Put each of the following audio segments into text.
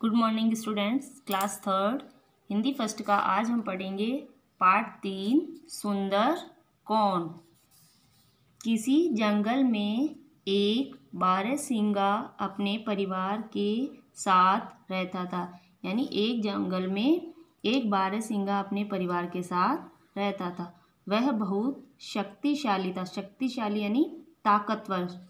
Good morning students, class third Hindi first का आज हम पढ़ेंगे पार्ट 3 सुंदर कौन। किसी जंगल में एक बारहसिंगा अपने परिवार के साथ रहता था। यानी एक जंगल में एक बारहसिंगा अपने परिवार के साथ रहता था। वह बहुत शक्तिशाली था। शक्तिशाली यानी ताकतवर।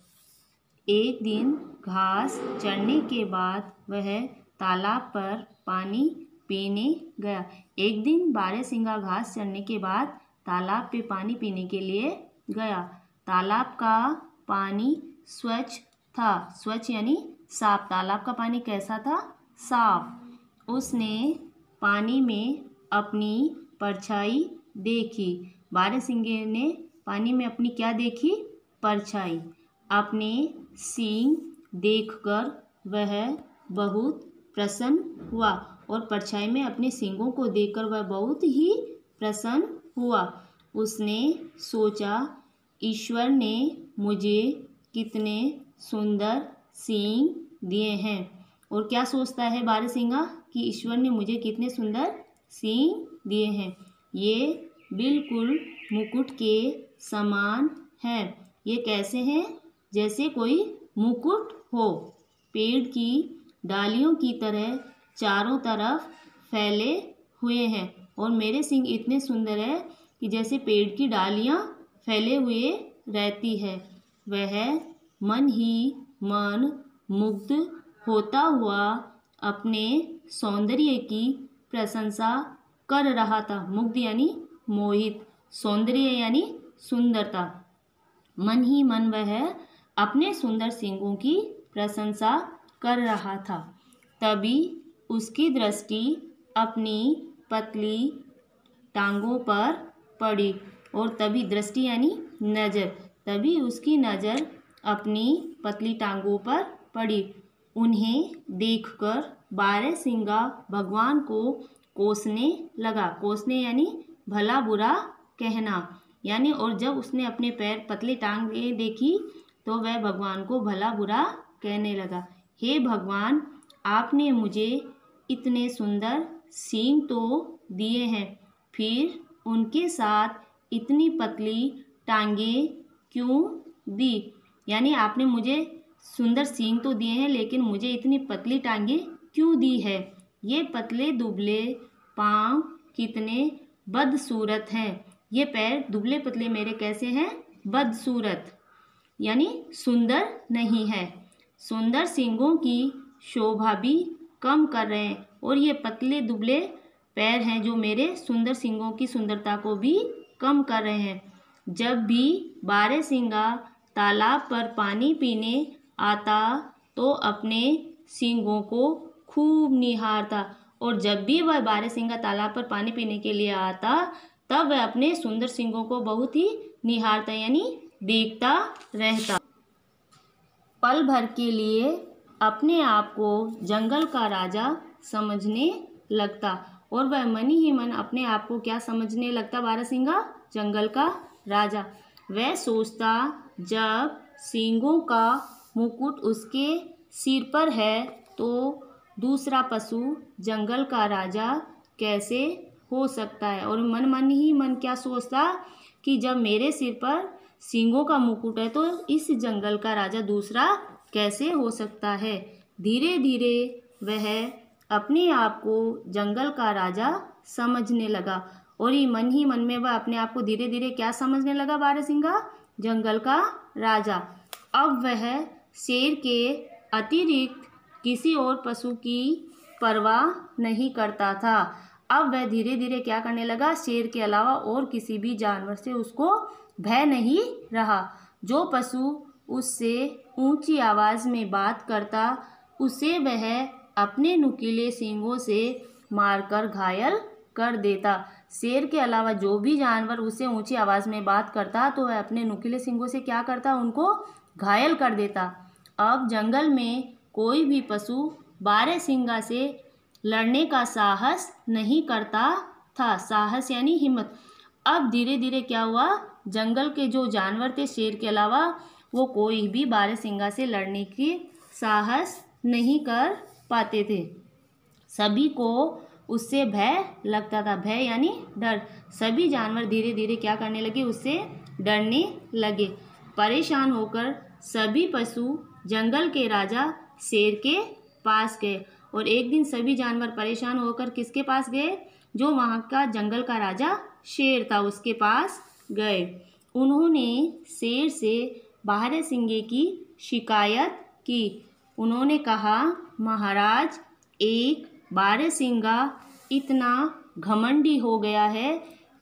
एक दिन घास चरने के बाद वह तालाब पर पानी पीने गया। एक दिन बारहसिंगा घास चरने के बाद तालाब पे पानी पीने के लिए गया। तालाब का पानी स्वच्छ था। स्वच्छ यानी साफ। तालाब का पानी कैसा था? साफ। उसने पानी में अपनी परछाई देखी। बारहसिंगे ने पानी में अपनी क्या देखी? परछाई। अपने सींग देखकर वह बहुत प्रसन्न हुआ और परछाई में अपने सींगों को देखकर वह बहुत ही प्रसन्न हुआ। उसने सोचा, ईश्वर ने मुझे कितने सुंदर सींग दिए हैं। और क्या सोचता है बारहसिंगा कि ईश्वर ने मुझे कितने सुंदर सींग दिए हैं। ये बिल्कुल मुकुट के समान है। ये कैसे हैं? जैसे कोई मुकुट हो। पेड़ की डालियों की तरह चारों तरफ फैले हुए हैं और मेरे सींग इतने सुंदर है कि जैसे पेड़ की डालियां फैले हुए रहती है। वह मन ही मन मुग्ध होता हुआ अपने सौंदर्य की प्रशंसा कर रहा था। मुग्ध यानी मोहित, सौंदर्य यानी सुंदरता। मन ही मन वह अपने सुंदर सींगों की प्रशंसा कर रहा था। तभी उसकी दृष्टि अपनी पतली टांगों पर पड़ी। और तभी दृष्टि यानी नज़र। तभी उसकी नज़र अपनी पतली टांगों पर पड़ी। उन्हें देखकर बारहसिंगा भगवान को कोसने लगा। कोसने यानी भला बुरा कहना। यानी और जब उसने अपने पैर पतली टांगें देखी तो वह भगवान को भला बुरा कहने लगा। हे भगवान, आपने मुझे इतने सुंदर सींग तो दिए हैं, फिर उनके साथ इतनी पतली टांगें क्यों दी? यानी आपने मुझे सुंदर सींग तो दिए हैं लेकिन मुझे इतनी पतली टांगें क्यों दी है? ये पतले दुबले पाँव कितने बदसूरत हैं। ये पैर दुबले पतले मेरे कैसे हैं? बदसूरत यानी सुंदर नहीं है। सुंदर सींगों की शोभा भी कम कर रहे हैं और ये पतले दुबले पैर हैं जो मेरे सुंदर सींगों की सुंदरता को भी कम कर रहे हैं। जब भी बारहसिंगा तालाब पर पानी पीने आता तो अपने सींगों को खूब निहारता। और जब भी वह बारहसिंगा तालाब पर पानी पीने के लिए आता तब वह अपने सुंदर सींगों को बहुत ही निहारता यानी देखता रहता। पल भर के लिए अपने आप को जंगल का राजा समझने लगता और वह मन ही मन अपने आप को क्या समझने लगता? बारहसिंगा जंगल का राजा। वह सोचता, जब सींगों का मुकुट उसके सिर पर है तो दूसरा पशु जंगल का राजा कैसे हो सकता है। और मन ही मन क्या सोचता कि जब मेरे सिर पर सींगों का मुकुट है तो इस जंगल का राजा दूसरा कैसे हो सकता है। धीरे धीरे वह अपने आप को जंगल का राजा समझने लगा और ये मन ही मन में वह अपने आप को धीरे धीरे क्या समझने लगा? बारहसिंगा जंगल का राजा। अब वह शेर के अतिरिक्त किसी और पशु की परवाह नहीं करता था। अब वह धीरे धीरे क्या करने लगा? शेर के अलावा और किसी भी जानवर से उसको भय नहीं रहा। जो पशु उससे ऊंची आवाज़ में बात करता उसे वह अपने नुकीले सींगों से मारकर घायल कर देता। शेर के अलावा जो भी जानवर उससे ऊंची आवाज़ में बात करता तो वह अपने नुकीले सींगों से क्या करता? उनको घायल कर देता। अब जंगल में कोई भी पशु बारहसिंगा से लड़ने का साहस नहीं करता था। साहस यानी हिम्मत। अब धीरे धीरे क्या हुआ? जंगल के जो जानवर थे शेर के अलावा वो कोई भी बारहसिंगा से लड़ने की साहस नहीं कर पाते थे। सभी को उससे भय लगता था। भय यानी डर। सभी जानवर धीरे धीरे क्या करने लगे, उससे डरने लगे। परेशान होकर सभी पशु जंगल के राजा शेर के पास गए। और एक दिन सभी जानवर परेशान होकर किसके पास गए, जो वहाँ का जंगल का राजा शेर था उसके पास गए। उन्होंने शेर से बारहसिंगे की शिकायत की। उन्होंने कहा, महाराज, एक बारहसिंगा इतना घमंडी हो गया है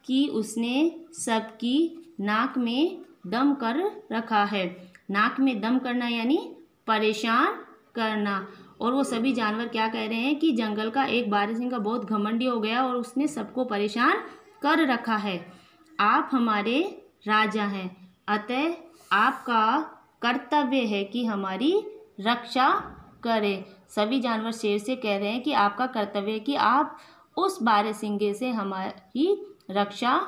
कि उसने सबकी नाक में दम कर रखा है। नाक में दम करना यानी परेशान करना। और वो सभी जानवर क्या कह रहे हैं कि जंगल का एक बारहसिंगा बहुत घमंडी हो गया और उसने सबको परेशान कर रखा है। आप हमारे राजा हैं, अतः आपका कर्तव्य है कि हमारी रक्षा करें। सभी जानवर शेर से कह रहे हैं कि आपका कर्तव्य है कि आप उस बारहसिंगे से हमारी रक्षा।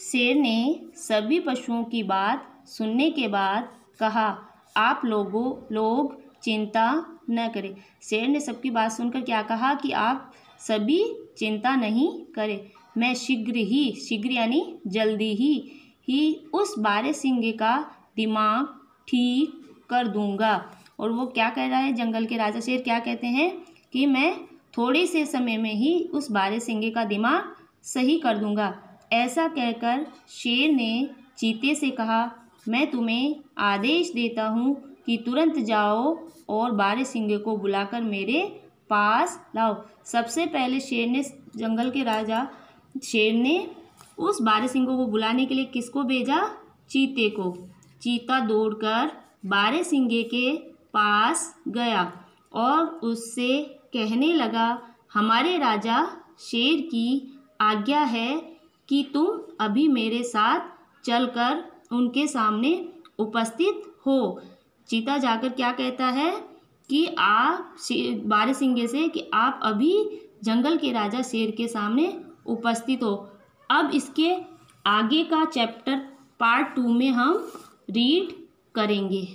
शेर ने सभी पशुओं की बात सुनने के बाद कहा, आप लोग चिंता न करें। शेर ने सबकी बात सुनकर क्या कहा कि आप सभी चिंता नहीं करें, मैं शीघ्र यानी जल्दी ही उस बारहसिंगे का दिमाग ठीक कर दूंगा। और वो क्या कह रहा है, जंगल के राजा शेर क्या कहते हैं कि मैं थोड़े से समय में ही उस बारहसिंगे का दिमाग सही कर दूंगा। ऐसा कहकर शेर ने चीते से कहा, मैं तुम्हें आदेश देता हूँ कि तुरंत जाओ और बारहसिंगे को बुलाकर मेरे पास लाओ। सबसे पहले जंगल के राजा शेर ने उस बारहसिंगे को बुलाने के लिए किसको भेजा, चीते को। चीता दौड़कर बारहसिंगे के पास गया और उससे कहने लगा, हमारे राजा शेर की आज्ञा है कि तुम अभी मेरे साथ चलकर उनके सामने उपस्थित हो। चीता जाकर क्या कहता है कि आप बारहसिंगे से कि आप अभी जंगल के राजा शेर के सामने उपस्थित हो। अब इसके आगे का चैप्टर पार्ट 2 में हम रीड करेंगे।